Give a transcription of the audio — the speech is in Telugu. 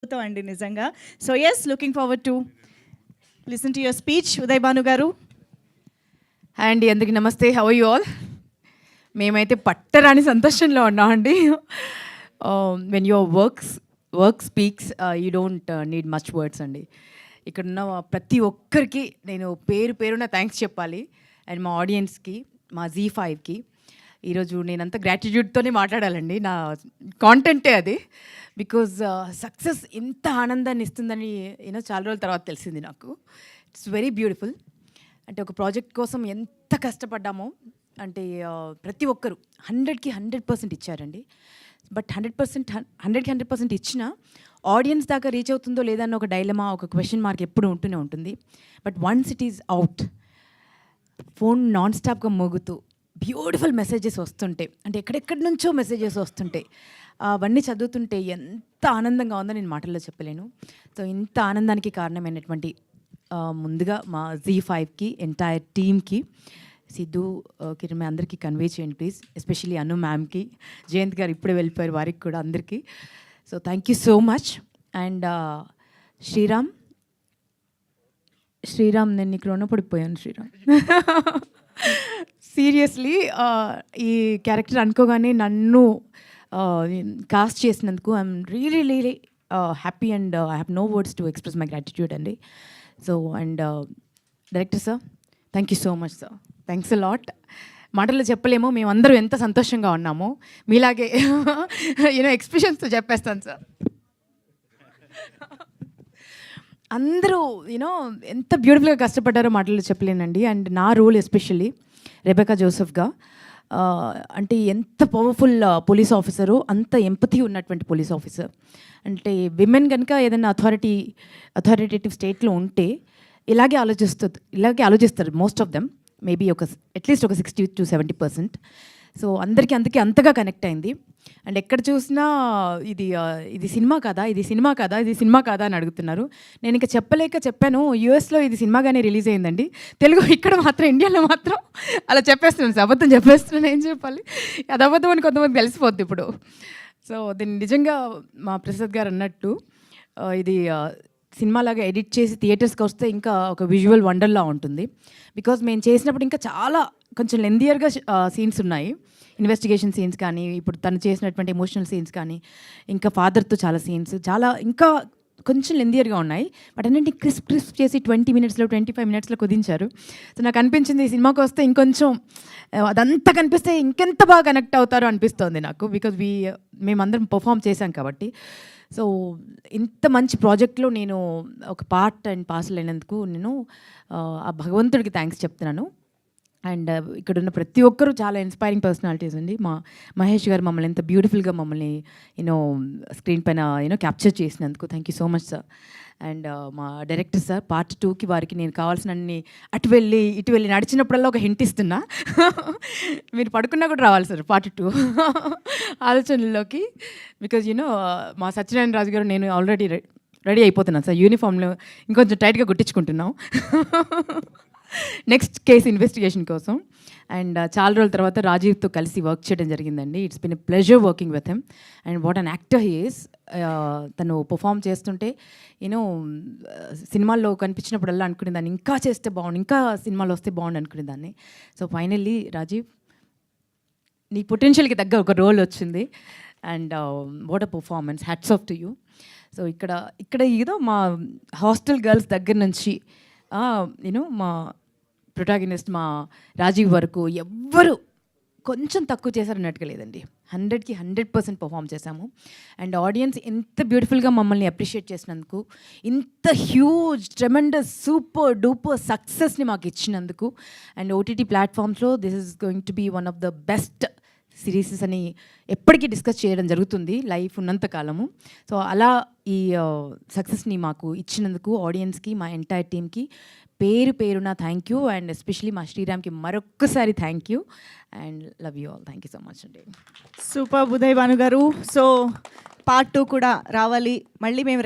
అండి నిజంగా. So yes, looking forward to listen to your speech. Uday Bhanu గారు. హాయ్ అండి, అందరికీ నమస్తే. How you all? మేమైతే పట్టరాని సంతోషంలో ఉన్నామండి. When your work speaks you don't need much words అండి. ఇక్కడున్న ప్రతి ఒక్కరికి నేను పేరు పేరున థ్యాంక్స్ చెప్పాలి. అండ్ మా ఆడియన్స్కి, మా Z5కి ఈరోజు నేనంతా గ్రాటిట్యూడ్తోనే మాట్లాడాలండి. నా కాంటెంటే అది. బికాజ్ సక్సెస్ ఎంత ఆనందాన్ని ఇస్తుందని చాలా రోజుల తర్వాత తెలిసింది నాకు. It's very beautiful. అంటే ఒక ప్రాజెక్ట్ కోసం ఎంత కష్టపడ్డామో అంటే ప్రతి ఒక్కరు 100కి 100% ఇచ్చారండి. బట్ 100% ఇచ్చినా ఆడియన్స్ దాకా రీచ్ అవుతుందో లేదా అన్న ఒక డైలమా, ఒక క్వశ్చన్ మార్క్ ఎప్పుడు ఉంటూనే ఉంటుంది. But once it is out, phone non స్టాప్గా మోగుతూ బ్యూటిఫుల్ మెసేజెస్ వస్తుంటాయి. అంటే ఎక్కడెక్కడి నుంచో మెసేజెస్ వస్తుంటాయి. అవన్నీ చదువుతుంటే ఎంత ఆనందంగా ఉందో నేను మాటల్లో చెప్పలేను. సో ఇంత ఆనందానికి కారణమైనటువంటి ముందుగా మా Z5కి, ఎంటైర్ టీమ్కి, సిద్ధు, కిరణ్ అందరికీ కన్వే చేయండి ప్లీజ్. ఎస్పెషల్లీ అను మ్యామ్కి, జయంత్ గారు ఇప్పుడే వెళ్ళిపోయారు, వారికి కూడా అందరికీ. So thank you so much. And Sriram నేను నీకు రుణపడిపోయాను శ్రీరామ్. సీరియస్లీ ఈ క్యారెక్టర్ అనుకోగానే నన్ను కాస్ట్ చేసినందుకు I'm really happy and I have no words to express my gratitude అండి. So and director sir, thank you so much sir. Thanks a lot. మాటల్లో చెప్పలేమో మేమందరం ఎంత సంతోషంగా ఉన్నామో. మీలాగే ఎక్స్ప్రెషన్స్తో చెప్పేస్తాను సార్. అందరూ ఎంత బ్యూటిఫుల్గా కష్టపడ్డారో మాటల్లో చెప్పలేనండి. అండ్ నా రోల్ ఎస్పెషల్లీ రెబెకా జోసెఫ్గా, అంటే ఎంత పవర్ఫుల్ పోలీస్ ఆఫీసరు, అంత ఎంపతి ఉన్నటువంటి పోలీస్ ఆఫీసర్. అంటే విమెన్ కనుక ఏదైనా అథారిటేటివ్ స్టేట్లో ఉంటే ఇలాగే ఆలోచిస్తారు most of them. Maybe at least ఒక 60 to 70%. సో అందరికీ అందుకే అంతగా కనెక్ట్ అయింది. అండ్ ఎక్కడ చూసినా ఇది సినిమా కాదా అని అడుగుతున్నారు. నేను ఇంకా చెప్పాను, యూఎస్లో ఇది సినిమాగానే రిలీజ్ అయిందండి, తెలుగు ఇక్కడ మాత్రం, ఇండియాలో మాత్రం అలా చెప్పేస్తున్నాను సార్. అబద్ధం చెప్పేస్తున్నాను, ఏం చెప్పాలి, అది అబద్ధం అని కొంతమంది తెలిసిపోద్ది ఇప్పుడు. సో దీన్ని నిజంగా మా ప్రసాద్ గారు అన్నట్టు ఇది సినిమాలాగా ఎడిట్ చేసి థియేటర్స్కి వస్తే ఇంకా ఒక విజువల్ వండర్లా ఉంటుంది. బికాజ్ మేము చేసినప్పుడు ఇంకా చాలా కొంచెం లెందియర్గా సీన్స్ ఉన్నాయి. ఇన్వెస్టిగేషన్ సీన్స్ కానీ, ఇప్పుడు తను చేసినటువంటి ఎమోషనల్ సీన్స్ కానీ, ఇంకా ఫాదర్తో చాలా సీన్స్ ఇంకా కొంచెం లెందియర్గా ఉన్నాయి. బట్ అన్నింటి క్రిస్ప్ చేసి 20 minutesలో 25 minutesలో కుదించారు. సో నాకు అనిపించింది ఈ సినిమాకి వస్తే ఇంకొంచెం అదంతా కనిపిస్తే ఇంకెంత బాగా కనెక్ట్ అవుతారో అనిపిస్తోంది నాకు. బికాజ్ మేమందరం పర్ఫామ్ చేశాం కాబట్టి. సో ఇంత మంచి ప్రాజెక్ట్లో నేను ఒక పార్ట్ అండ్ పార్సల్ అయినందుకు నేను ఆ భగవంతుడికి థ్యాంక్స్ చెప్తున్నాను. అండ్ ఇక్కడున్న ప్రతి ఒక్కరూ చాలా ఇన్స్పైరింగ్ పర్సనాలిటీస్ అండి. మా మహేష్ గారు మమ్మల్ని ఎంత బ్యూటిఫుల్గా మమ్మల్ని స్క్రీన్ పైన క్యాప్చర్ చేసినందుకు thank you so much sir. And మా డైరెక్టర్ సార్, పార్ట్ 2కి వారికి నేను కావాల్సినన్ని ఇటు వెళ్ళి నడిచినప్పుడల్లా ఒక హింట్ ఇస్తున్నా. మీరు పడుకున్నా కూడా రావాలి సార్ పార్ట్ 2 ఆలోచనల్లోకి. బికాజ్ మా సత్యనారాయణ రాజు గారు నేను ఆల్రెడీ రెడీ అయిపోతున్నాను సార్. యూనిఫామ్లో ఇంకొంచెం టైట్గా గుట్టించుకుంటున్నాం నెక్స్ట్ కేసు ఇన్వెస్టిగేషన్ కోసం. అండ్ చాలా రోజుల తర్వాత రాజీవ్తో కలిసి వర్క్ చేయడం జరిగిందండి. It's been a pleasure working with him. And what an actor he is. తను పర్ఫామ్ చేస్తుంటే సినిమాల్లో కనిపించినప్పుడల్లా అనుకునేదాన్ని ఇంకా చేస్తే బాగుండు, ఇంకా సినిమాలు వస్తే బాగుండు అనుకునేదాన్ని. సో ఫైనల్లీ రాజీవ్, నీ పొటెన్షియల్కి తగ్గ ఒక రోల్ వచ్చింది. And what a performance, hats off to you. So ఇక్కడ మా హాస్టల్ గర్ల్స్ దగ్గర నుంచి మా ప్రొటాగనిస్ట్ మా రాజీవ్ వరకు ఎవ్వరు కొంచెం తక్కువ చేశారన్నట్టుగా లేదండి. 100కి 100% పర్ఫామ్ చేశాము. అండ్ ఆడియన్స్ ఎంత బ్యూటిఫుల్గా మమ్మల్ని అప్రిషియేట్ చేసినందుకు, ఇంత హ్యూజ్ ట్రెమెండస్ సూపర్ డూపర్ సక్సెస్ని మాకు ఇచ్చినందుకు, అండ్ OTT ప్లాట్ఫామ్స్లో this is going to be one of the best series అని ఎప్పటికీ డిస్కస్ చేయడం జరుగుతుంది లైఫ్ ఉన్నంత కాలము. సో అలా ఈ సక్సెస్ని మాకు ఇచ్చినందుకు ఆడియన్స్కి, మా ఎంటైర్ టీమ్కి పేరున థ్యాంక్ యూ. అండ్ ఎస్పెషలీ మా శ్రీరామ్కి మరొక్కసారి thank you and love you all. Thank you so much అండి. సూపర్ ఉదయ్ భాను గారు. సో పార్ట్ 2 కూడా రావాలి. మళ్ళీ మేము